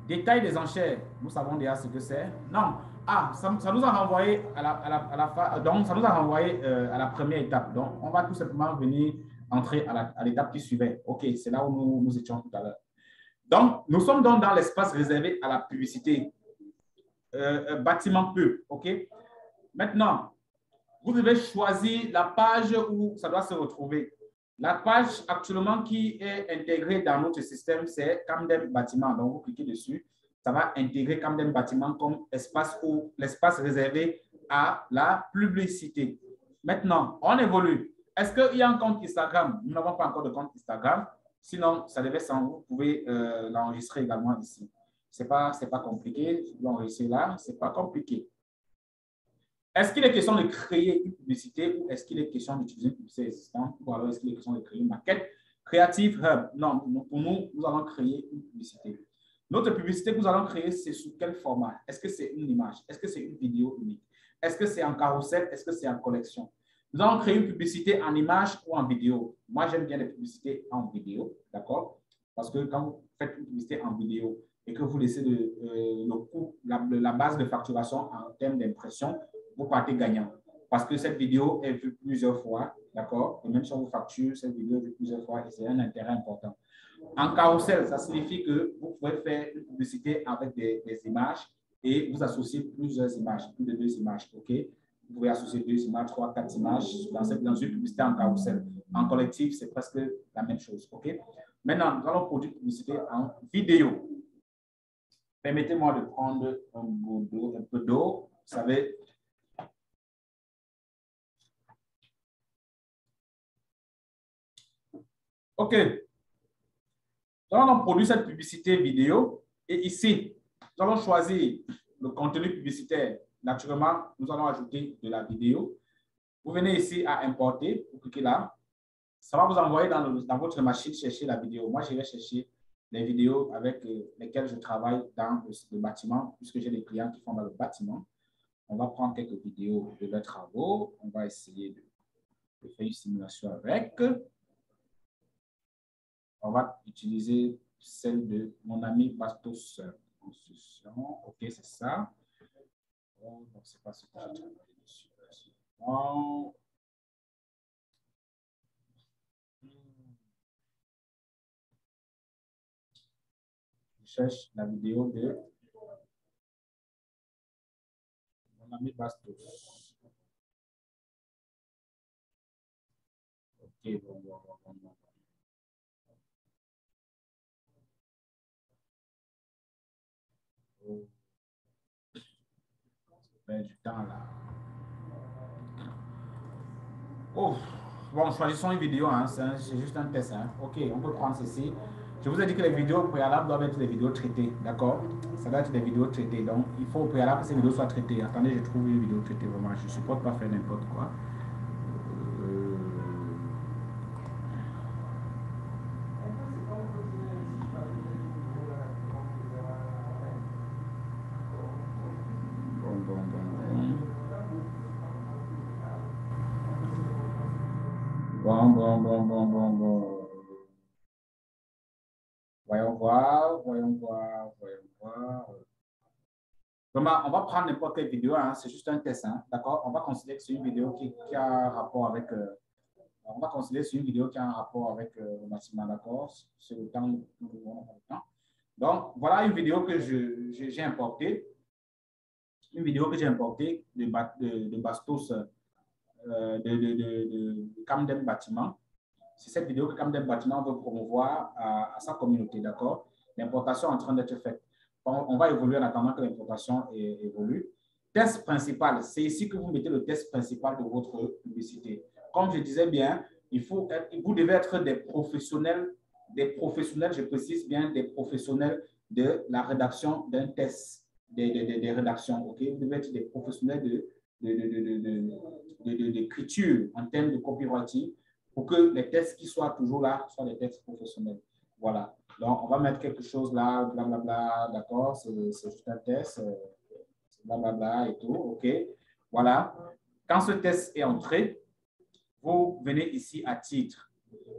Détail des enchères. Nous savons déjà ce que c'est. Non. Ah, ça nous a renvoyé donc, ça nous a renvoyé à la première étape. Donc, on va tout simplement venir entrer à l'étape qui suivait. OK, c'est là où nous étions tout à l'heure. Donc, nous sommes donc dans l'espace réservé à la publicité. Bâtiment peu. OK? Maintenant, vous devez choisir la page où ça doit se retrouver. La page actuellement qui est intégrée dans notre système, c'est Camden Bâtiment. Donc, vous cliquez dessus. Ça va intégrer Camden Bâtiment comme l'espace réservé à la publicité. Maintenant, on évolue. Est-ce qu'il y a un compte Instagram? Nous n'avons pas encore de compte Instagram. Sinon, ça devait s'en. Vous pouvez l'enregistrer également ici. Ce n'est pas compliqué. Vous l'enregistrez là. Ce n'est pas compliqué. Est-ce qu'il est question de créer une publicité ou est-ce qu'il est question d'utiliser une publicité existante ou alors est-ce qu'il est question de créer une maquette? Creative Hub. Non, pour nous, nous allons créer une publicité. Notre publicité que nous allons créer, c'est sous quel format? Est-ce que c'est une image? Est-ce que c'est une vidéo unique? Est-ce que c'est en carrousel? Est-ce que c'est en collection? Nous allons créer une publicité en image ou en vidéo. Moi, j'aime bien les publicités en vidéo, d'accord? Parce que quand vous faites une publicité en vidéo et que vous laissez le coût, la base de facturation en termes d'impression, vous partez gagnant. Parce que cette vidéo est vue plusieurs fois, d'accord? Et même si on vous facture, cette vidéo est vue plusieurs fois et c'est un intérêt important. En carrousel, ça signifie que vous pouvez faire une publicité avec des images et vous associez plusieurs images, plus de 2 images, OK? Vous pouvez associer 2 images, 3, 4 images dans une publicité en carrousel. En collectif, c'est presque la même chose, OK? Maintenant, nous allons produire une publicité en vidéo. Permettez-moi de prendre un peu d'eau. Vous savez, OK. Nous allons produire cette publicité vidéo et ici, nous allons choisir le contenu publicitaire. Naturellement, nous allons ajouter de la vidéo. Vous venez ici à importer, vous cliquez là. Ça va vous envoyer dans votre machine chercher la vidéo. Moi, je vais chercher les vidéos avec lesquelles je travaille dans le bâtiment, puisque j'ai des clients qui font dans le bâtiment. On va prendre quelques vidéos de leurs travaux. On va essayer de faire une simulation avec. On va utiliser celle de mon ami Bastos Construction. OK, c'est ça. Oh, donc, c'est pas ce que j'ai travaillé dessus. Oh. Je cherche la vidéo de mon ami Bastos. OK, bon. Du temps là. Oh, bon, choisissons une vidéo, hein. C'est juste un test. Hein. OK, on peut prendre ceci. Je vous ai dit que les vidéos préalables doivent être des vidéos traitées, d'accord? Ça doit être des vidéos traitées. Donc, il faut au préalable que ces vidéos soient traitées. Attendez, je trouve une vidéo traitée vraiment. Je ne supporte pas faire n'importe quoi. Bon. Voyons voir. Vraiment, on va prendre n'importe quelle vidéo, hein. C'est juste un test, hein. D'accord? On va considérer que c'est une vidéo qui a un rapport avec... on va considérer que c'est une vidéo qui a un rapport avec le bâtiment, d'accord? C'est le temps, Donc, voilà une vidéo que j'ai importée. Une vidéo que j'ai importée de Bastos, de Camden Bâtiment. C'est cette vidéo que Camden Bâtiment veut promouvoir à sa communauté, d'accord? L'importation est en train d'être faite. On va évoluer en attendant que l'importation évolue. Test principal, c'est ici que vous mettez le test principal de votre publicité. Comme je disais bien, vous devez être des professionnels, je précise bien, des professionnels de la rédaction d'un test, des rédactions, ok? Vous devez être des professionnels d'écriture en termes de copywriting. pour que les textes qui soient toujours là soient des textes professionnels. Voilà. Donc, on va mettre quelque chose là, blablabla, d'accord, c'est juste un test, blablabla et tout, OK. Voilà. Quand ce test est entré, vous venez ici à titre.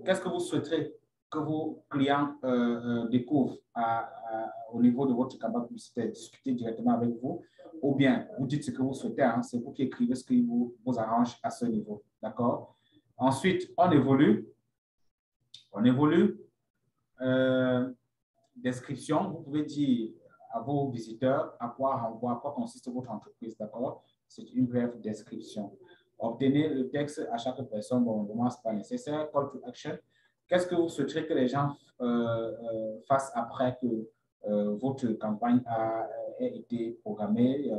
Qu'est-ce que vous souhaiterez que vos clients découvrent au niveau de votre campagne publicitaire, discuter directement avec vous, ou bien vous dites ce que vous souhaitez, hein, c'est vous qui écrivez ce qui vous arrange à ce niveau, d'accord? Ensuite, on évolue. Description, vous pouvez dire à vos visiteurs à quoi consiste votre entreprise, d'accord? C'est une brève description. Obtenez le texte à chaque personne, bon, vraiment, ce n'est pas nécessaire. Call to action. Qu'est-ce que vous souhaiterez que les gens fassent après que votre campagne ait été programmée?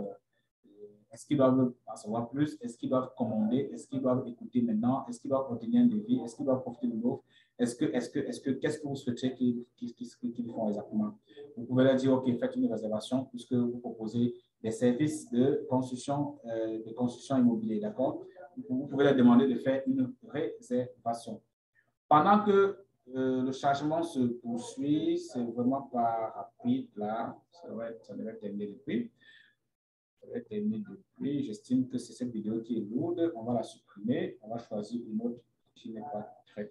Est-ce qu'ils doivent en savoir plus? Est-ce qu'ils doivent commander? Est-ce qu'ils doivent écouter maintenant? Est-ce qu'ils doivent obtenir un devis? Est-ce qu'ils doivent profiter de l'offre? Qu'est-ce que vous souhaitez qu'ils font exactement? Vous pouvez leur dire, OK, faites une réservation puisque vous proposez des services de construction immobilière, d'accord? Vous pouvez leur demander de faire une réservation. Pendant que le chargement se poursuit, c'est vraiment pas rapide là, ça devrait terminer depuis. J'estime que c'est cette vidéo qui est lourde. On va la supprimer. On va choisir une autre qui n'est pas très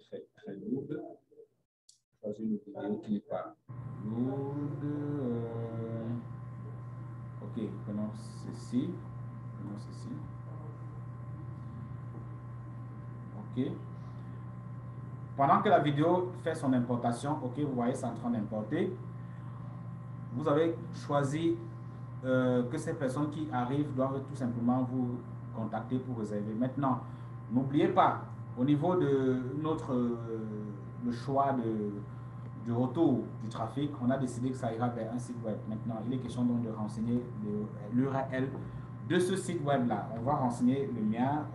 lourde. Choisir une vidéo qui n'est pas lourde. OK, prenons ceci. OK. Pendant que la vidéo fait son importation, OK, vous voyez, c'est en train d'importer. Vous avez choisi que ces personnes qui arrivent doivent tout simplement vous contacter pour réserver. Maintenant, n'oubliez pas, au niveau de le choix du retour du trafic, on a décidé que ça ira vers un site web. Maintenant, il est question donc de renseigner l'URL de ce site web-là. On va renseigner le mien,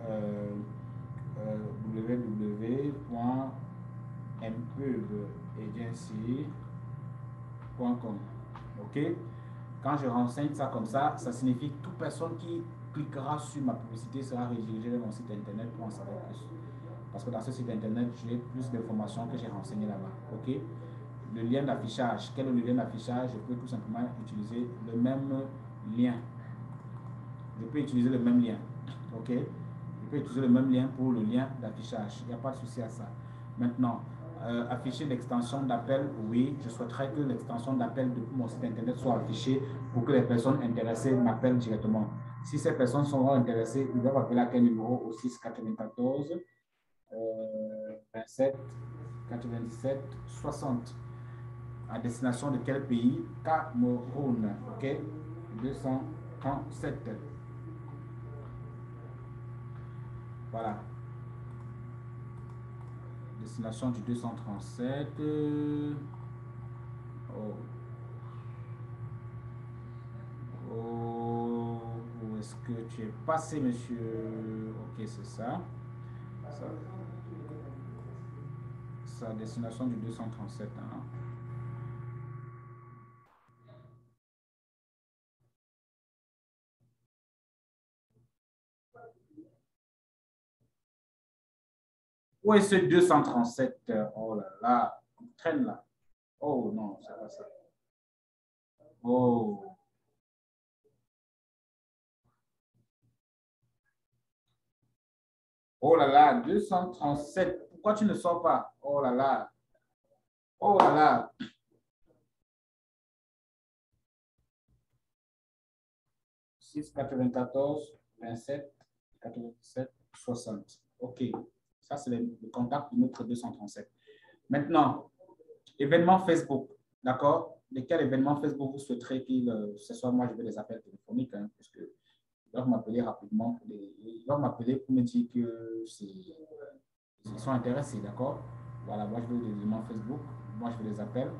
www.mpevagency.com. OK? Quand je renseigne ça comme ça signifie que toute personne qui cliquera sur ma publicité sera redirigée vers mon site internet pour en savoir plus. Parce que dans ce site internet, j'ai plus d'informations que j'ai renseignées là-bas. OK? Le lien d'affichage. Quel est le lien d'affichage? Je peux tout simplement utiliser le même lien. Je peux utiliser le même lien. OK? Je peux utiliser le même lien pour le lien d'affichage. Il n'y a pas de souci à ça. Maintenant, afficher l'extension d'appel, oui, je souhaiterais que l'extension d'appel de mon site internet soit affichée pour que les personnes intéressées m'appellent directement. Si ces personnes sont intéressées, ils doivent appeler à quel numéro? Au 6 94 27 97 60. À destination de quel pays? Cameroun. OK? 237. Voilà. Destination du 237. Où est-ce que tu es passé, monsieur? OK, c'est ça. Ça, destination du 237. Hein. Où est ce 237? Oh là là, on traîne là. Oh non, c'est pas ça. Oh. Oh là là, 237. Pourquoi tu ne sors pas? Oh là là. Oh là là. « 6 94 27 97 60. OK. Ça, c'est le contact de notre 237. Maintenant, événement Facebook. D'accord? Lesquels événements Facebook vous souhaiterez ce soit moi, je vais les appels téléphoniques, hein, parce que ils doivent m'appeler rapidement. Ils doivent m'appeler pour me dire qu'ils sont intéressés. D'accord? Voilà, moi, je veux des événements Facebook. Moi, je veux des appels.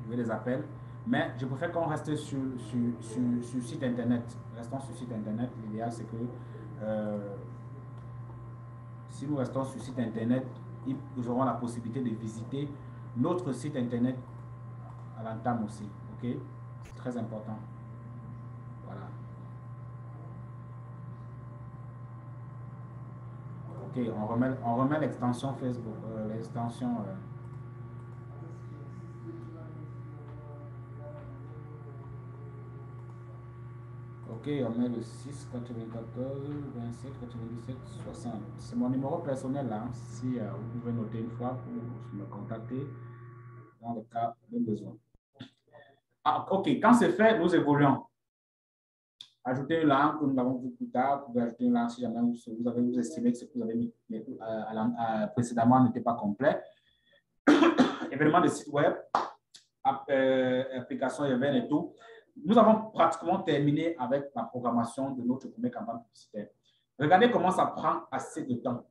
Je veux des appels. Mais je préfère qu'on reste sur site internet. Restons sur site internet. L'idéal, c'est que si nous restons sur site internet, ils auront la possibilité de visiter notre site internet à l'entame aussi. OK? C'est très important. Voilà. Ok, on remet l'extension Facebook, l'extension. Ok, on met le 6 94 27 97 60. C'est mon numéro personnel là. Si vous pouvez noter une fois pour me contacter dans le cas de besoin. Ah, ok, quand c'est fait, nous évoluons. Ajoutez une langue que nous l'avons vu plus tard. Vous pouvez ajouter une langue si jamais vous estimez que ce que vous avez mis précédemment n'était pas complet. Événements de site web, applications Even et tout. Nous avons pratiquement terminé avec la programmation de notre première campagne publicitaire. Regardez comment ça prend assez de temps.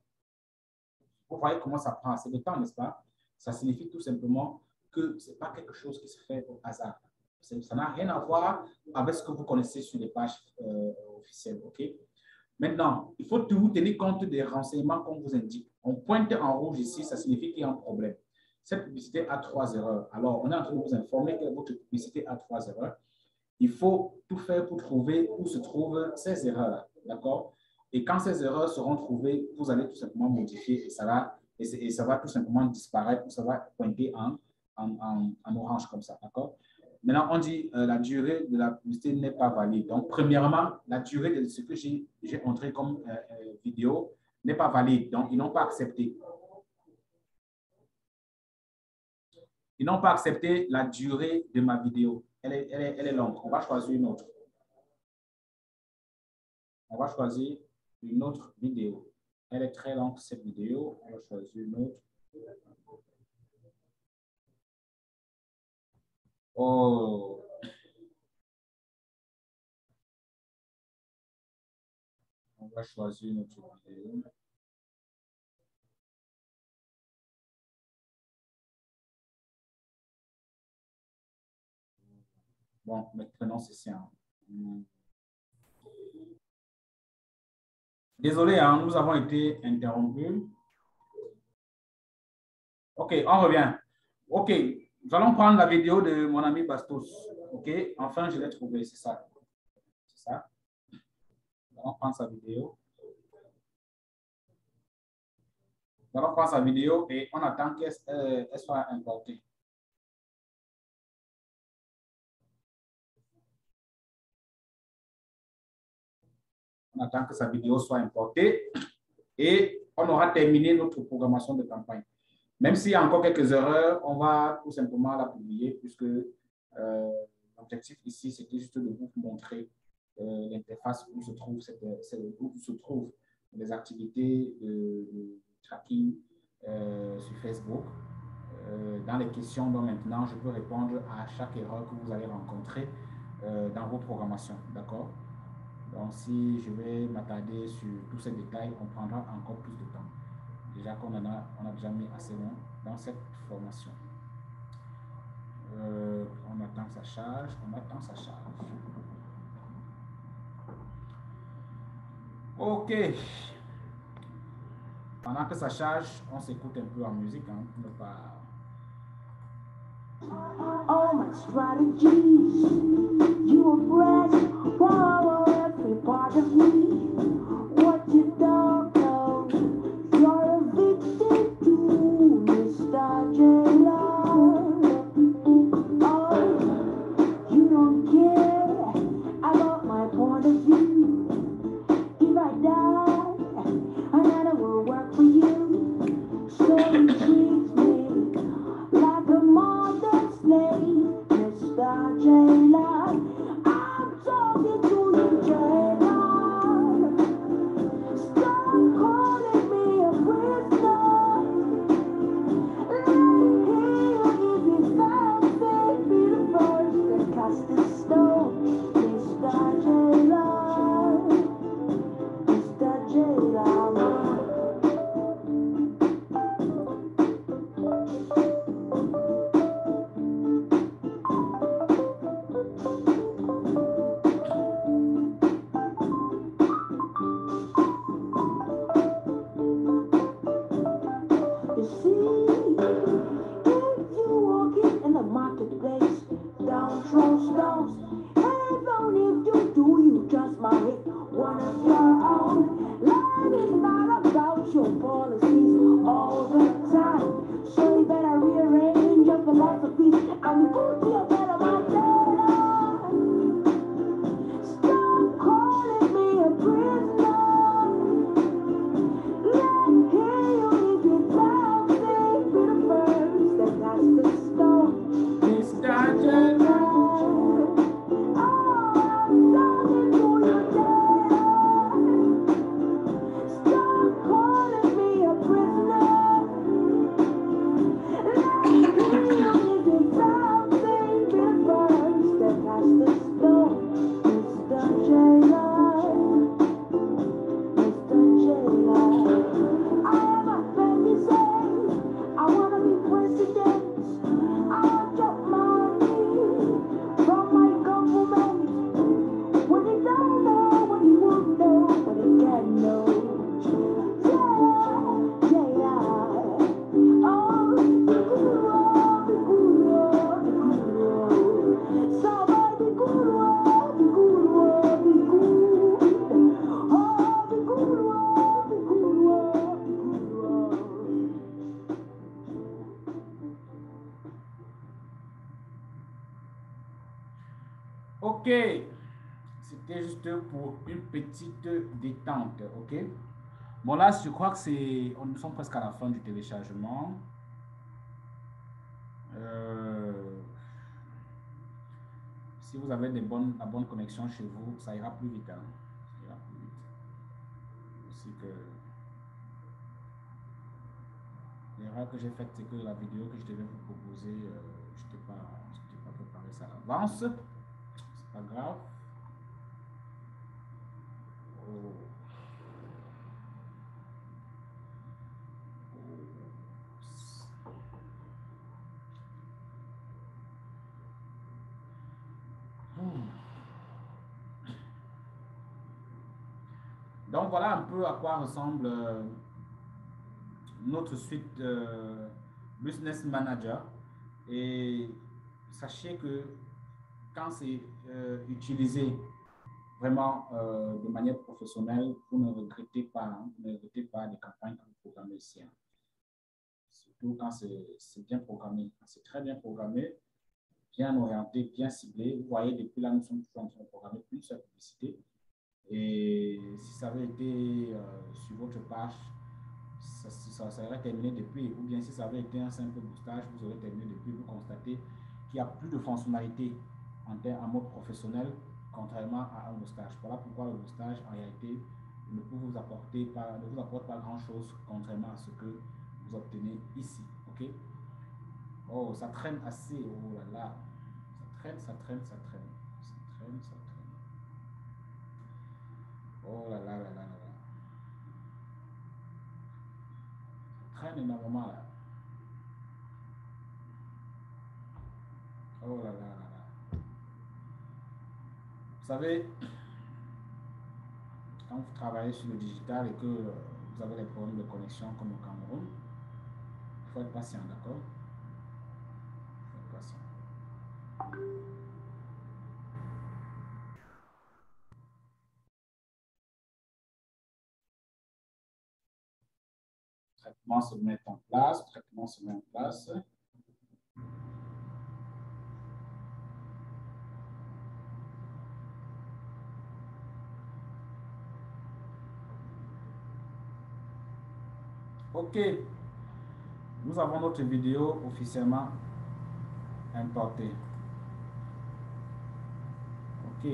Vous voyez comment ça prend assez de temps, n'est-ce pas? Ça signifie tout simplement que ce n'est pas quelque chose qui se fait au hasard. Ça n'a rien à voir avec ce que vous connaissez sur les pages officielles. Okay? Maintenant, il faut toujours tenir compte des renseignements qu'on vous indique. On pointe en rouge ici, ça signifie qu'il y a un problème. Cette publicité a 3 erreurs. Alors, on est en train de vous informer que votre publicité a 3 erreurs. Il faut tout faire pour trouver où se trouvent ces erreurs-là. D'accord? Et quand ces erreurs seront trouvées, vous allez tout simplement modifier et ça va tout simplement disparaître ou ça va pointer en orange comme ça. D'accord? Maintenant, on dit la durée de la publicité n'est pas valide. Donc, premièrement, la durée de ce que j'ai entré comme vidéo n'est pas valide. Donc, ils n'ont pas accepté. Ils n'ont pas accepté la durée de ma vidéo. Elle est longue. On va choisir une autre. On va choisir une autre vidéo. Elle est très longue, cette vidéo. On va choisir une autre. Oh. On va choisir une autre vidéo. Bon, maintenant, c'est ça. Désolé, hein, nous avons été interrompus. OK, on revient. OK, nous allons prendre la vidéo de mon ami Bastos. OK, enfin, je l'ai trouvé, c'est ça. C'est ça. Nous allons prendre sa vidéo. Nous allons prendre sa vidéo et on attend qu'elle soit importée. On attend que sa vidéo soit importée et on aura terminé notre programmation de campagne. Même s'il y a encore quelques erreurs, on va tout simplement la publier puisque l'objectif ici, c'était juste de vous montrer l'interface où se trouvent les activités de tracking sur Facebook. Dans les questions dont maintenant, je peux répondre à chaque erreur que vous allez rencontrer dans vos programmations. D'accord? Donc, si je vais m'attarder sur tous ces détails, on prendra encore plus de temps. Déjà qu'on on a déjà mis assez long dans cette formation. On attend que ça charge, on attend que ça charge. OK. Pendant que ça charge, on s'écoute un peu en musique, hein, pour ne pas... All my strategies, you oppress, follow every part of me. What you don't know, you're a victim to Mr. J-Love. Oh, you don't care about my point of view. If I die, another will work for you. So you treat me like a modern slave, Mr. J-Love. I'm talking to you, J-Love. Stop calling me a prisoner. Let him, if he found be the first to cast the stone, Mr. J-Love. Mr. J-Love. You see, if you walking in the marketplace, don't throw stones. Even if you do, you just might hit one of your own. Life is not about your Ok, c'était juste pour une petite détente, ok. Bon là, je crois que nous sommes presque à la fin du téléchargement. Si vous avez la bonne connexion chez vous, ça ira plus vite. Hein. Ça ira plus vite. Aussi que l'erreur que j'ai faite, c'est que la vidéo que je devais vous proposer, je n'étais pas préparé ça à l'avance. C'est pas grave. Oh. Donc voilà un peu à quoi ressemble notre suite Business Manager. Et sachez que quand c'est utilisé vraiment de manière professionnelle, vous ne regrettez pas, hein, vous ne regrettez pas les campagnes que vous programmez ici. Hein. Surtout quand c'est bien programmé, c'est très bien programmé, bien orienté, bien ciblé. Vous voyez, depuis là, nous sommes toujours en train de programmer une seule publicité. Et si ça avait été sur votre page, ça aurait terminé depuis. Ou bien si ça avait été un simple boostage, vous aurez terminé depuis. Vous constatez qu'il n'y a plus de fonctionnalité en mode professionnel, contrairement à un boostage. Voilà pourquoi le boostage, en réalité, ne vous apporte pas grand-chose, contrairement à ce que vous obtenez ici. Ok? Oh, ça traîne assez. Oh là là. Ça traîne. Oh là là là là là. Ça traîne énormément là. Oh là là là là. Vous savez, quand vous travaillez sur le digital et que vous avez des problèmes de connexion comme au Cameroun, il faut être patient, d'accord? Il faut être patient. Traitement se met en place, Ok, nous avons notre vidéo officiellement importée. Ok,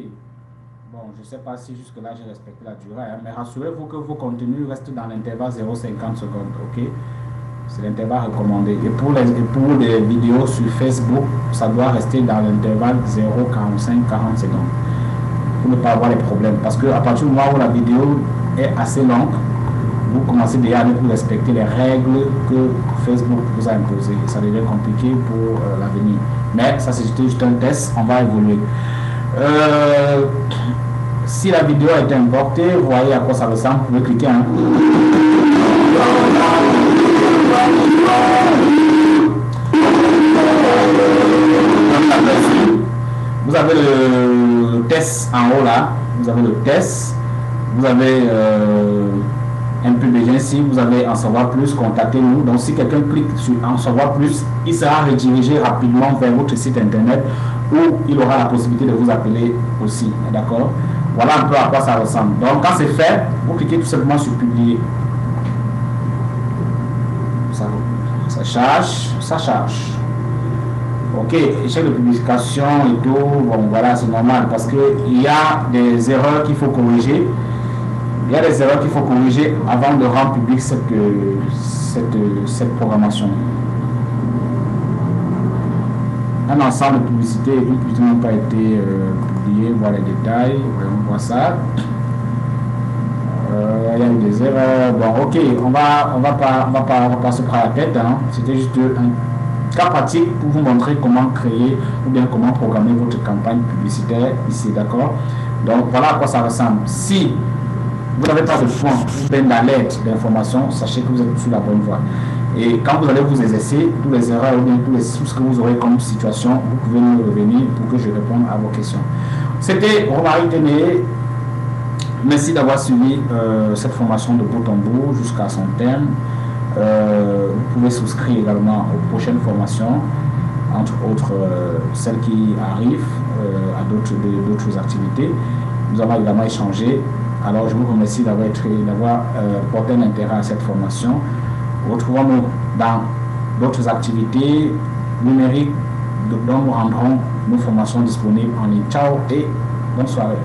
bon, je ne sais pas si jusque-là j'ai respecté la durée, hein, mais rassurez-vous que vos contenus restent dans l'intervalle 0,50 secondes. Ok, c'est l'intervalle recommandé. Et pour les vidéos sur Facebook, ça doit rester dans l'intervalle 0,45-40 secondes pour ne pas avoir les problèmes. Parce qu'à partir du moment où la vidéo est assez longue, vous commencez déjà à ne plus respecter les règles que Facebook vous a imposées. Et ça devient compliqué pour l'avenir. Mais ça, c'est juste un test, on va évoluer. Si la vidéo a été importée, vous voyez à quoi ça ressemble, vous pouvez cliquer. Hein. Vous avez le test en haut là, vous avez le test, vous avez un peu besoin. Si vous avez en savoir plus, contactez-nous. Donc, si quelqu'un clique sur en savoir plus, il sera redirigé rapidement vers votre site internet où il aura la possibilité de vous appeler aussi. D'accord? Voilà un peu à quoi ça ressemble. Donc, quand c'est fait, vous cliquez tout simplement sur publier. Ça charge, ça charge. Ok, échec de publication et tout, bon voilà, c'est normal parce qu'il y a des erreurs qu'il faut corriger. Il y a des erreurs qu'il faut corriger avant de rendre public cette programmation. Un ensemble de publicités et une publicité n'ont pas été publiées, voilà les détails, on voit ça. Il y a eu des erreurs. Bon, ok, on va pas se prendre la tête. Hein. C'était juste un cas pratique pour vous montrer comment créer ou bien comment programmer votre campagne publicitaire ici, d'accord? Donc, voilà à quoi ça ressemble. Si vous n'avez pas de point ou bien d'alerte d'information, sachez que vous êtes sur la bonne voie. Et quand vous allez vous exercer, tous les erreurs ou bien tout ce que vous aurez comme situation, vous pouvez nous revenir pour que je réponde à vos questions. C'était Romaric Téné. Merci d'avoir suivi cette formation de bout en bout jusqu'à son terme. Vous pouvez souscrire également aux prochaines formations, entre autres celles qui arrivent à d'autres activités. Nous avons également échangé. Alors, je vous remercie d'avoir porté un intérêt à cette formation. Retrouvons-nous dans d'autres activités numériques dont nous rendrons nos formations disponibles en ligne. Ciao et bonne soirée.